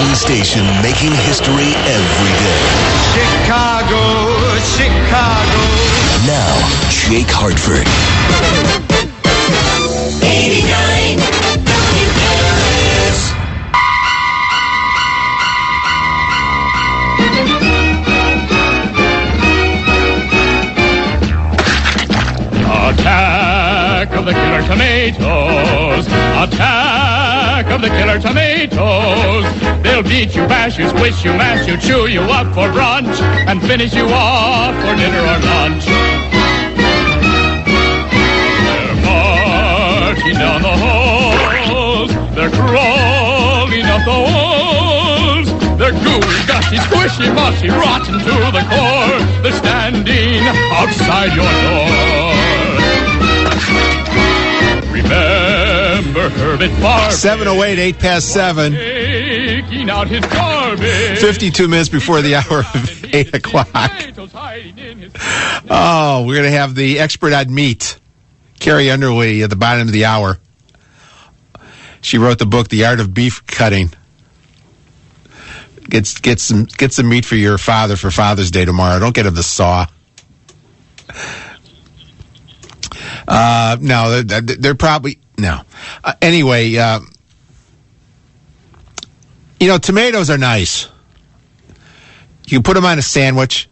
one station making history every day. Chicago, Chicago. Now, Jake Hartford. 89 WKRS. Attack of the Killer Tomatoes. Attack of the Killer Tomatoes. They'll beat you, bash you, squish you, mash you, chew you up for brunch, and finish you off for dinner or lunch. They're marching down the halls. They're crawling up the walls. They're gooey, gushy, squishy, mushy, rotten to the core. They're standing outside your door. Remember Herbert Farber. 7:08, 8 past 7. Taking out his garbage. 52 minutes before the hour of 8 o'clock. Oh, we're going to have the expert on meat, Carrie Underwood, at the bottom of the hour. She wrote the book, The Art of Beef Cutting. Get some meat for your father for Father's Day tomorrow. Don't get him the saw. No, they're probably no. Anyway, tomatoes are nice. You can put them on a sandwich,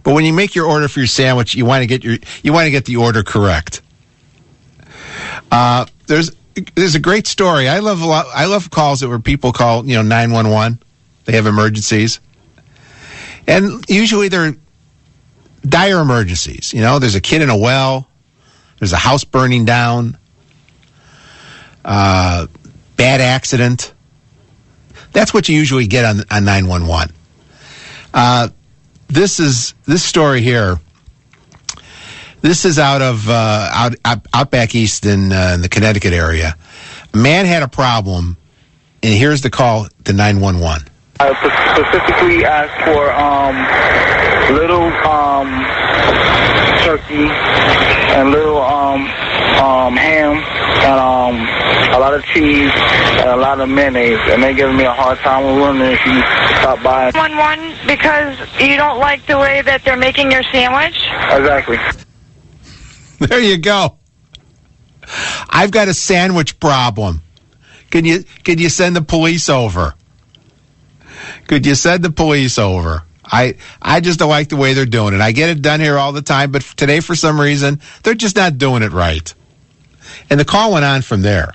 but when you make your order for your sandwich, you want to get the order correct. There's a great story. I love calls where people call 911. They have emergencies, and usually they're dire emergencies. There's a kid in a well. There's a house burning down, bad accident. That's what you usually get on 911. This story here. This is out of out back east in the Connecticut area. A man had a problem, and here's the call to 911. I specifically asked for little turkey and little ham and a lot of cheese and a lot of mayonnaise, and they're giving me a hard time. We're wondering if you stop by. 911 because you don't like the way that they're making your sandwich? Exactly. There you go. I've got a sandwich problem. Could you send the police over? Could you send the police over? I just don't like the way they're doing it. I get it done here all the time, but today, for some reason, they're just not doing it right. And the call went on from there.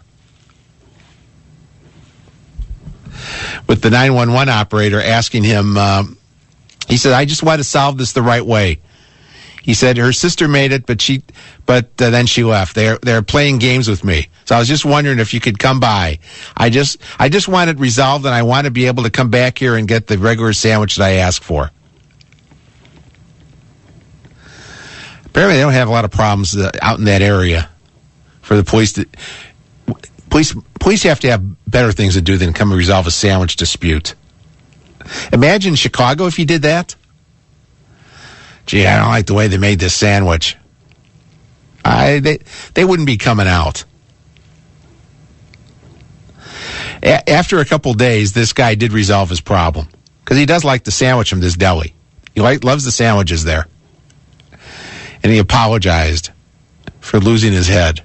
With the 911 operator asking him, he said, I just want to solve this the right way. He said her sister made it, but then she left. They're playing games with me. So I was just wondering if you could come by. I just want it resolved, and I want to be able to come back here and get the regular sandwich that I asked for. Apparently, they don't have a lot of problems out in that area for the police. Police have to have better things to do than come and resolve a sandwich dispute. Imagine Chicago if you did that. Gee, I don't like the way they made this sandwich. They wouldn't be coming out. After a couple days, this guy did resolve his problem because he does like the sandwich from this deli. He loves the sandwiches there, and he apologized for losing his head.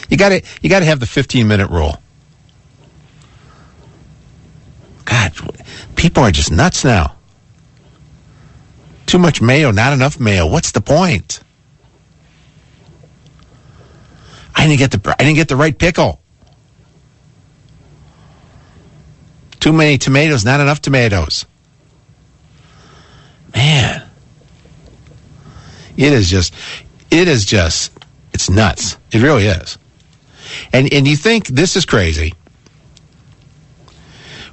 You got to have the 15-minute rule. God, people are just nuts now. Too much mayo, not enough mayo. What's the point? I didn't get the right pickle. Too many tomatoes, not enough tomatoes. Man. It is just it's nuts. It really is. And you think this is crazy.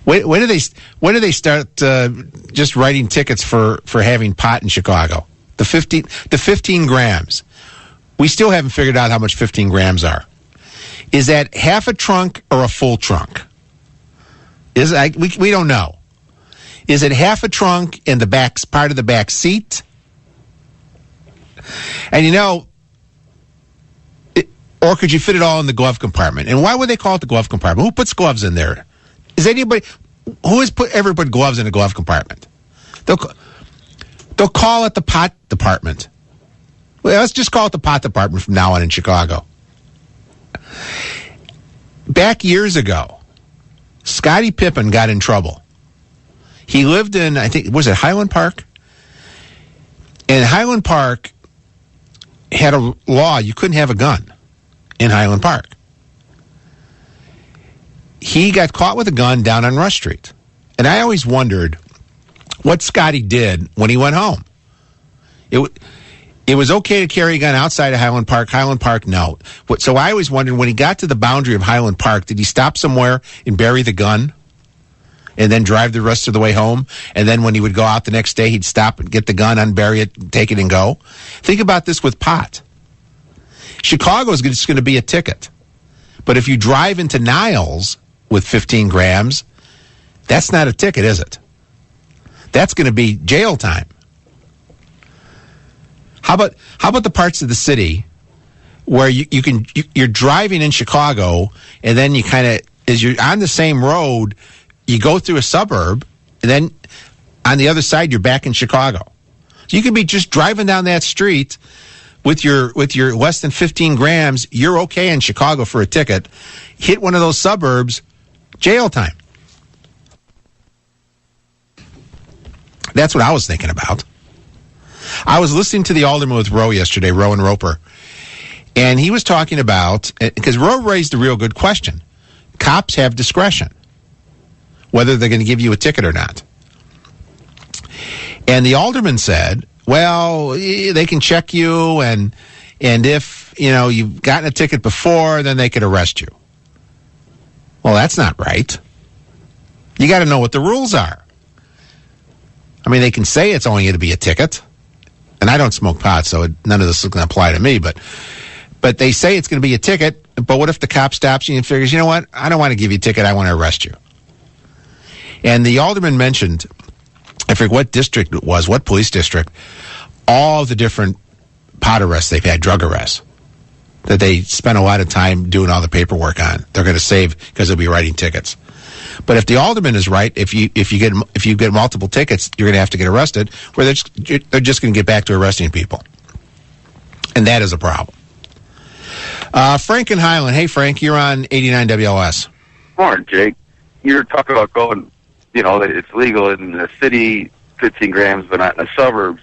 When do they start just writing tickets for having pot in Chicago? The 15 grams. We still haven't figured out how much 15 grams are. Is that half a trunk or a full trunk? We don't know. Is it half a trunk in the back part of the back seat? And or could you fit it all in the glove compartment? And why would they call it the glove compartment? Who puts gloves in there? Is anybody? Who has ever put gloves in a glove compartment? They'll call it the pot department. Well, let's just call it the pot department from now on in Chicago. Back years ago, Scottie Pippen got in trouble. He lived in, I think, was it Highland Park? And Highland Park had a law, you couldn't have a gun in Highland Park. He got caught with a gun down on Rush Street. And I always wondered what Scottie did when he went home. It was okay to carry a gun outside of Highland Park, no. So I always wondered, when he got to the boundary of Highland Park, did he stop somewhere and bury the gun and then drive the rest of the way home? And then when he would go out the next day, he'd stop and get the gun, unbury it, take it, and go? Think about this with pot. Chicago is just going to be a ticket. But if you drive into Niles with 15 grams, that's not a ticket, is it? That's going to be jail time. How about the parts of the city where you're driving in Chicago, and then you kind of, as you're on the same road, you go through a suburb, and then on the other side you're back in Chicago. So you could be just driving down that street with your less than 15 grams. You're okay in Chicago for a ticket. Hit one of those suburbs, jail time. That's what I was thinking about. I was listening to the Alderman with Roe yesterday, Roe and Roper, and he was talking about, because Roe raised a real good question. Cops have discretion, whether they're going to give you a ticket or not. And the Alderman said, well, they can check you, and if, you've gotten a ticket before, then they could arrest you. Well, that's not right. You got to know what the rules are. I mean, they can say it's only going to be a ticket. And I don't smoke pot, so none of this is going to apply to me. But they say it's going to be a ticket. But what if the cop stops you and figures, you know what? I don't want to give you a ticket. I want to arrest you. And the Alderman mentioned, I forget what district it was, what police district, all the different pot arrests they've had, drug arrests, that they spent a lot of time doing all the paperwork on. They're going to save because they'll be writing tickets. But if the Alderman is right, if you get multiple tickets, you're going to have to get arrested, where they're just going to get back to arresting people. And that is a problem. Frank in Highland. Hey, Frank, you're on 89 WLS. Morning, Jake. You're talking about going, that it's legal in the city, 15 grams, but not in the suburbs.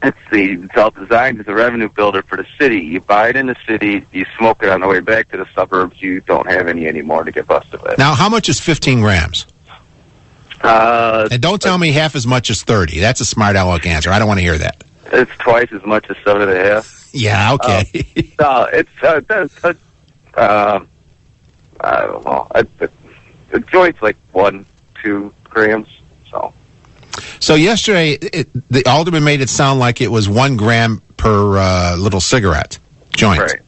It's all designed as a revenue builder for the city. You buy it in the city, you smoke it on the way back to the suburbs, you don't have any anymore to get busted with. Now, how much is 15 grams? And don't tell me half as much as 30. That's a smart aleck answer. I don't want to hear that. It's twice as much as 7.5. Yeah, okay. No, I don't know. The joint's like 1-2 grams, so. So yesterday, the Alderman made it sound like it was 1 gram per little cigarette joint. Right.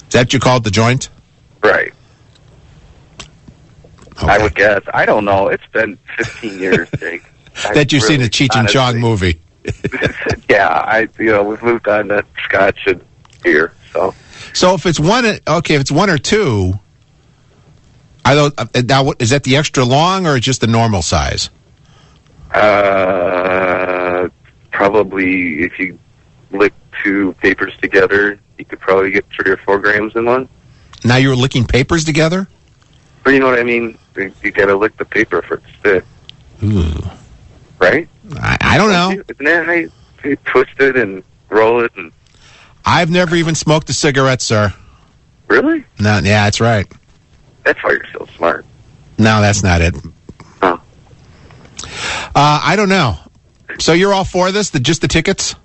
Is that what you called the joint? Right. Okay. I would guess. I don't know. It's been 15 years, Jake. That you've seen a Cheech and Chong movie. Yeah, we've moved on to Scotch and beer. So if it's one or two, now is that the extra long or just the normal size? Probably if you lick 2 papers together, you could probably get 3 or 4 grams in one. Now you're licking papers together? But you know what I mean? You gotta lick the paper for it to stick. Ooh. Right? I don't know. Isn't that how you twist it and roll it? And I've never even smoked a cigarette, sir. Really? No, yeah, that's right. That's why you're so smart. No, that's not it. Oh. I don't know. So you're all for this? Just the tickets?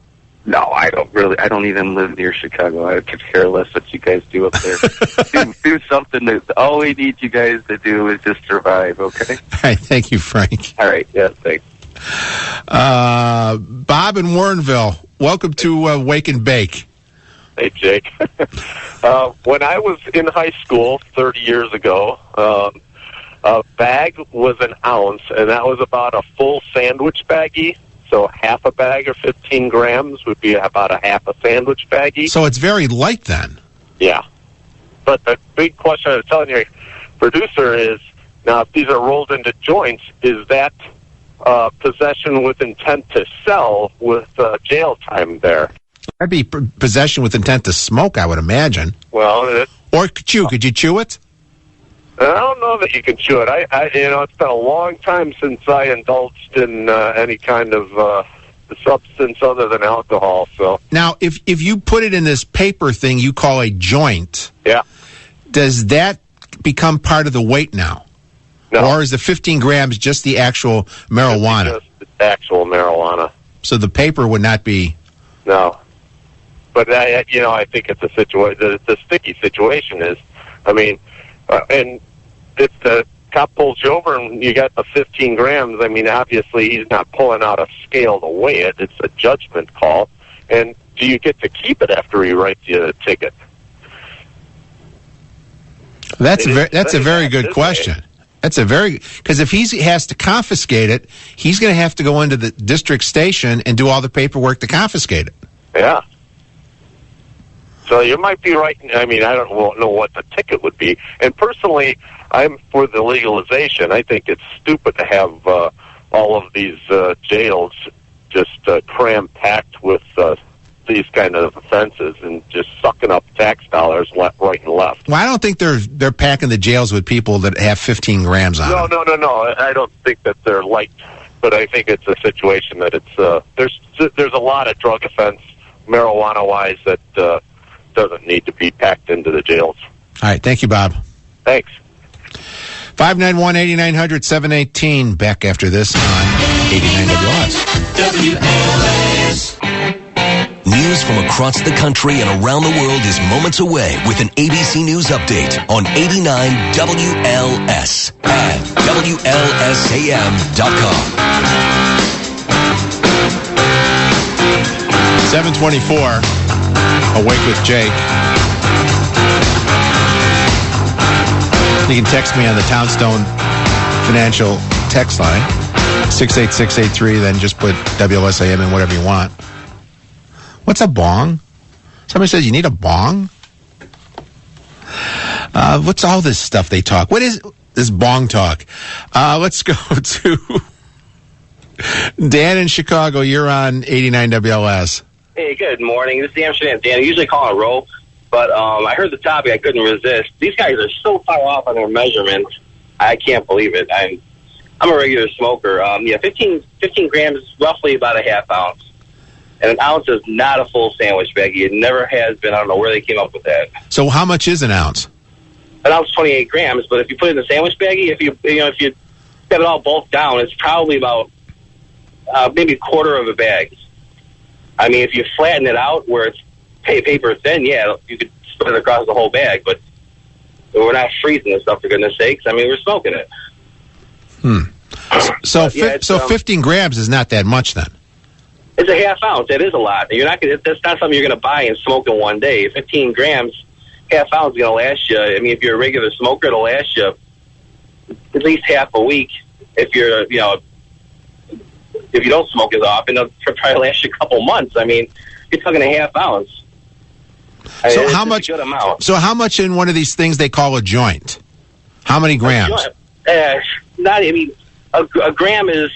No, I don't even live near Chicago. I could care less what you guys do up there. do something that all we need you guys to do is just survive, okay? All right, thank you, Frank. All right, yeah, thanks. Bob in Warrenville, welcome to Wake and Bake. Hey, Jake. When I was in high school 30 years ago, a bag was an ounce, and that was about a full sandwich baggie. So half a bag or 15 grams would be about a half a sandwich baggie. So it's very light then. Yeah. But the big question I was telling your producer is, Now, if these are rolled into joints, is that possession with intent to sell with jail time there? That'd be possession with intent to smoke, I would imagine. Well, Or chew. Could you chew it? I don't know that you can chew it. It's been a long time since I indulged in any kind of substance other than alcohol. So now, if you put it in this paper thing you call a joint, yeah, does that become part of the weight now? No. Or is the 15 grams just the actual marijuana? Just the actual marijuana. So the paper would not be... No. But, I think it's a situation... The sticky situation is, and if the cop pulls you over and you got the 15 grams, obviously he's not pulling out a scale to weigh it. It's a judgment call. And do you get to keep it after he writes you a ticket? That's a very good question. Because if he has to confiscate it, he's going to have to go into the district station and do all the paperwork to confiscate it. Yeah. So you might be right. I don't know what the ticket would be. And personally, I'm for the legalization. I think it's stupid to have all of these jails just cram-packed with these kind of offenses and just sucking up tax dollars right and left. Well, I don't think they're packing the jails with people that have 15 grams on them. No. I don't think that they're light, but I think it's a situation that it's there's a lot of drug offense, marijuana-wise, that doesn't need to be packed into the jails. All right. Thank you, Bob. Thanks. 591-8900-718. Back after this on 89 WLS. News from across the country and around the world is moments away with an ABC News update on 89 WLS and WLSAM.com. 724. Awake with Jake. You can text me on the Townstone Financial text line, 68683, then just put WLSAM in whatever you want. What's a bong? Somebody says you need a bong? What's all this stuff they talk? What is this bong talk? Let's go to Dan in Chicago. You're on 89 WLS. Hey, good morning. This is Amsterdam Dan. I usually call it a row, but I heard the topic. I couldn't resist. These guys are so far off on their measurements. I can't believe it. I'm a regular smoker. 15 grams is roughly about a half ounce. And an ounce is not a full sandwich baggie. It never has been. I don't know where they came up with that. So how much is an ounce? An ounce, 28 grams. But if you put it in a sandwich baggie, if you get it all bulked down, it's probably about maybe a quarter of a bag. If you flatten it out where it's paper thin, yeah, you could spread it across the whole bag. But we're not freezing this stuff, for goodness sakes. We're smoking it. So 15 grams is not that much then. It's a half ounce. That is a lot. That's not something you're going to buy and smoke in one day. 15 grams, half ounce is going to last you. If you're a regular smoker, it'll last you at least half a week. If you're, if you don't smoke as often, it'll probably last you a couple months. You're talking a half ounce. So how much? A good amount. So how much in one of these things they call a joint? How many grams? A gram is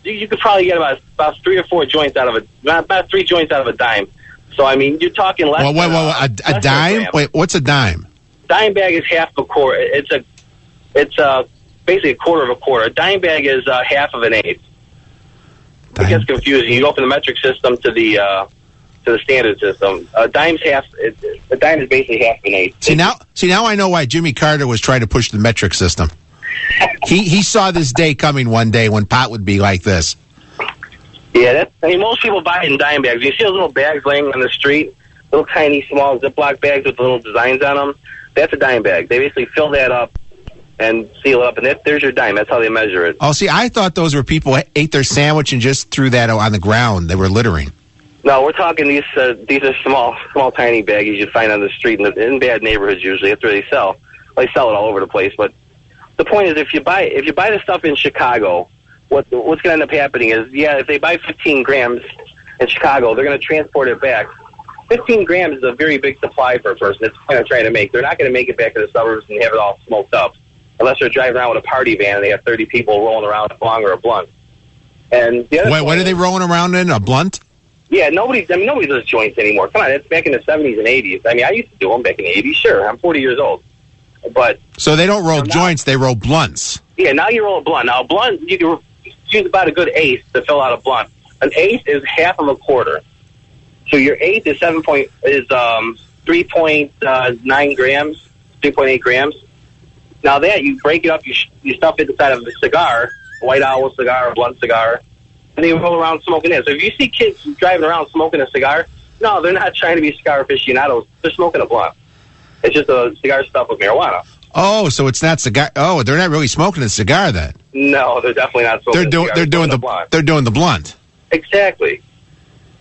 you could probably get about 3 or 4 joints out of about 3 joints out of a dime. So you're talking less. A dime? Wait, what's a dime? Dime bag is half a quarter. It's basically a quarter of a quarter. A dime bag is half of an eighth. It gets confusing. You go from the metric system to the standard system. A dime is basically half an eighth. See now I know why Jimmy Carter was trying to push the metric system. He saw this day coming one day when pot would be like this. Yeah, most people buy it in dime bags. You see those little bags laying on the street, little tiny small Ziploc bags with little designs on them? That's a dime bag. They basically fill that up and seal it up, and there's your dime. That's how they measure it. Oh, see, I thought those were people who ate their sandwich and just threw that on the ground. They were littering. No, we're talking these are small, tiny baggies you find on the street in bad neighborhoods usually. That's where they sell. They sell it all over the place, but the point is, if you buy the stuff in Chicago, what's going to end up happening is, if they buy 15 grams in Chicago, they're going to transport it back. 15 grams is a very big supply for a person that's kind of trying to make. They're not going to make it back to the suburbs and have it all smoked up. unless they're driving around with a party van and they have 30 people rolling around a bong or a blunt. And the other Wait, what are they rolling around in? A blunt? Yeah, nobody does joints anymore. Come on, it's back in the 70s and 80s. I mean, I used to do them back in the 80s. Sure, I'm 40 years old. But So they don't roll joints, they roll blunts. yeah, now you roll a blunt. Now, a blunt, you can use about a good eighth to fill out a blunt. An eighth is half of a quarter. So your eighth is 3.9 grams, 3.8 grams. Now that, you break it up, you stuff it inside of a cigar, a White Owl cigar, a blunt cigar, and they roll around smoking it. So if you see kids driving around smoking a cigar, no, they're not trying to be cigar aficionados. They're smoking a blunt. It's just a cigar stuffed with marijuana. Oh, so it's not cigar. Oh, they're not really smoking a cigar then. No, they're definitely not smoking a cigar. They're doing the blunt. They're doing the blunt. Exactly.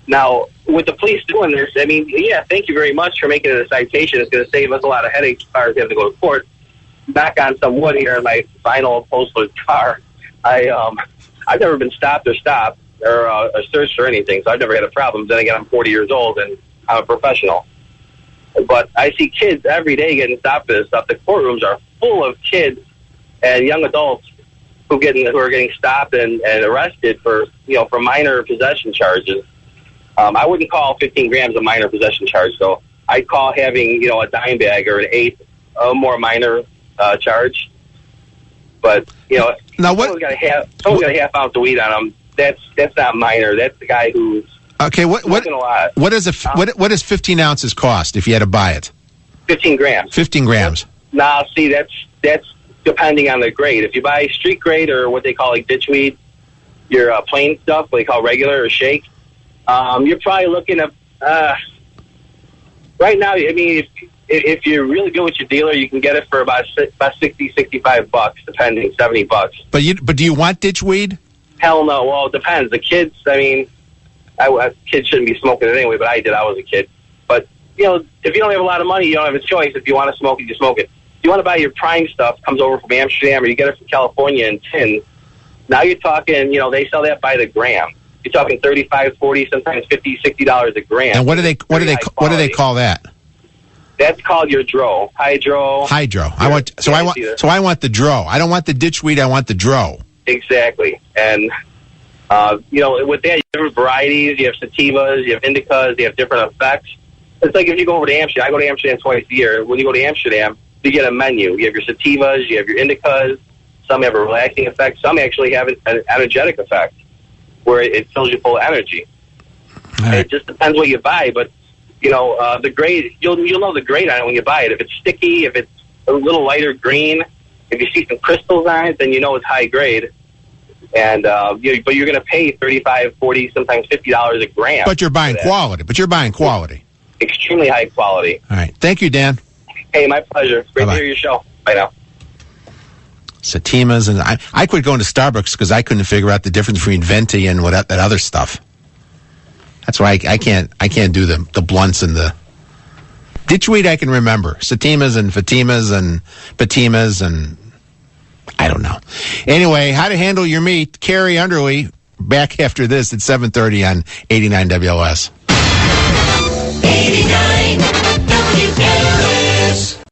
Now, with the police doing this, I mean, yeah, thank you very much for making it a citation. It's going to save us a lot of headaches as far as having to go to court. Back on some wood here in my vinyl upholstered car. I've never been stopped or searched or anything, so I've never had a problem. Then again, I'm 40 years old and I'm a professional. But I see kids every day getting stopped for this stuff. The courtrooms are full of kids and young adults who are getting stopped and arrested for minor possession charges. I wouldn't call 15 grams a minor possession charge, though. I'd call having a dime bag or an eighth a more minor charge. But now what? Someone's got a half ounce of weed on them. That's not minor. That's the guy who's smoking a lot. What does 15 ounces cost if you had to buy it? 15 grams. 15 grams. Now, see, that's depending on the grade. If you buy street grade or what they call like ditchweed, your plain stuff, what they call regular or shake, you're probably looking at right now. I mean, if you're really good with your dealer, you can get it for about $60, $65, depending, $70. But do you want ditchweed? Hell no. Well, it depends. The kids, I mean, kids shouldn't be smoking it anyway, but I did. I was a kid. But, if you don't have a lot of money, you don't have a choice. If you want to smoke it, you smoke it. If you want to buy your prime stuff, comes over from Amsterdam, or you get it from California in tins, now you're talking, they sell that by the gram. You're talking $35, $40, sometimes $50, $60 a gram. And what do they call that? That's called your dro. Hydro. I want the dro. I don't want the ditchweed. I want the dro. Exactly. And with that, you have different varieties. You have sativas, you have indicas, you have different effects. It's like if you go over to Amsterdam. I go to Amsterdam twice a year. When you go to Amsterdam, you get a menu. You have your sativas, you have your indicas. Some have a relaxing effect. Some actually have an energetic effect, where it fills you full of energy. Right. It just depends what you buy, but the grade, you'll know the grade on it when you buy it. If it's sticky, if it's a little lighter green, if you see some crystals on it, then you know it's high grade. And but you're going to pay $35, $40, sometimes $50 a gram. But you're buying quality. Extremely high quality. All right. Thank you, Dan. Hey, my pleasure. Great to hear your show. Bye now. Satimas, and I quit going to Starbucks because I couldn't figure out the difference between venti and that other stuff. That's why I can't do the blunts and the ditchweed. I can remember Satimas and Fatimas and Patimas and I don't know. Anyway, how to handle your meat? Carrie Underly back after this at 7:30 on 89 WLS. 89